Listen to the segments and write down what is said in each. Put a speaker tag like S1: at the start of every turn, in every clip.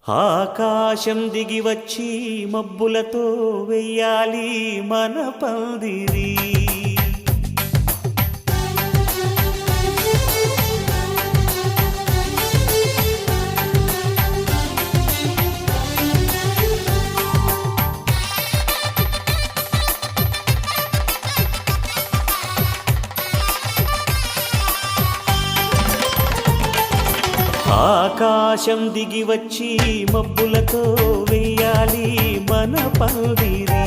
S1: ఆకాశం దిగి వచ్చి మబ్బులతో వెయ్యాలి మన పందిరి. ఆకాశం దిగి వచ్చి మబ్బులతో వెయ్యాలి మన పందిరి.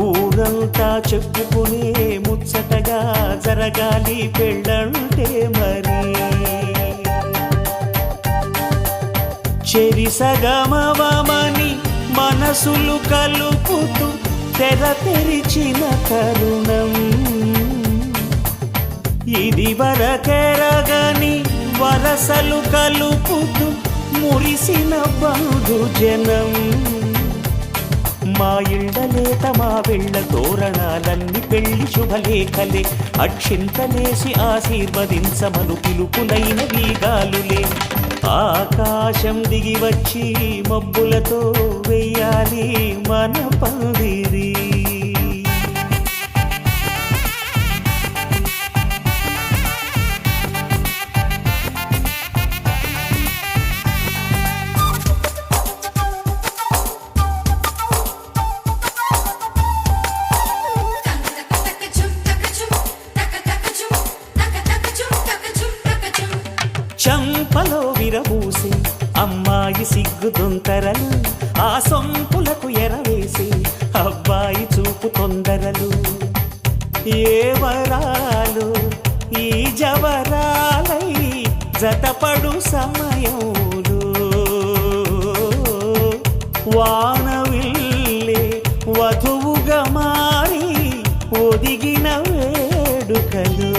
S1: ఊరంతా చెప్పుకునే ముచ్చటగా జరగాలి పెళ్ళంటే మరి. చెరిసగమవమని మనసులు కలుపుతూ తెర తెరిచిన తరుణం ఇది వరకెరగని వరసలు కలుపుతూ మురిసిన బంధుజనం. మా ఇళ్ళలేత మా వెళ్ళ తోరణాలన్నీ పెళ్లి శుభలేఖలే. అక్షింతలేసి ఆశీర్వదించమను పిలుపులైన వీగాలులే. ఆకాశం దిగి వచ్చి మబ్బులతో వెయ్యాలి మన పందిరి. చంపలో విరబూసి అమ్మాయి సిగ్గుదొంతరలు, ఆ సొంపులకు ఎరవేసి అబ్బాయి చూపు తొందరలు. ఏ వరాలు ఈ జవరాలై జతపడు సమయంలో వానవిల్లే వధువుగా మారి ఒదిగిన వేడుకలు.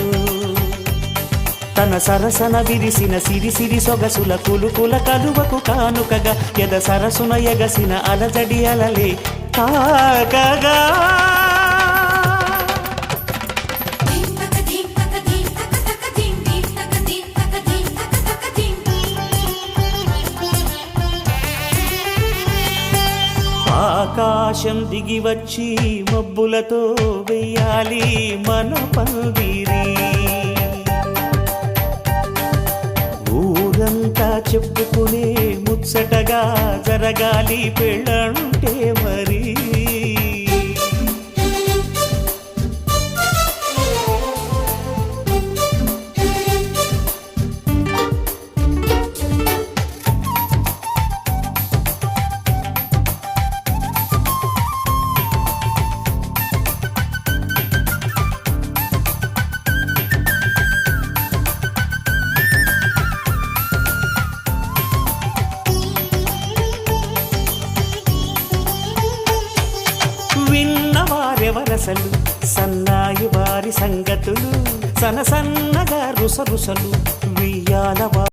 S1: తన సరసన విరిసిన సిరిసిరి సొగసుల కులుకుల కలువకు కానుకగా ఎద సరసున ఎగసిన అలజడి అలలే తాకగా. ఆకాశం దిగి వచ్చి మబ్బులతో వెయ్యాలి మన పందిరి. ఊరంతా చెప్పుకునే ముచ్చటగా జరగాలి పెళ్ళంటే మరి. విన్నవారెవరసలు సన్నాయి వారి సంగతులు, సనసన్నగా రుసరుసలు వియ్యాల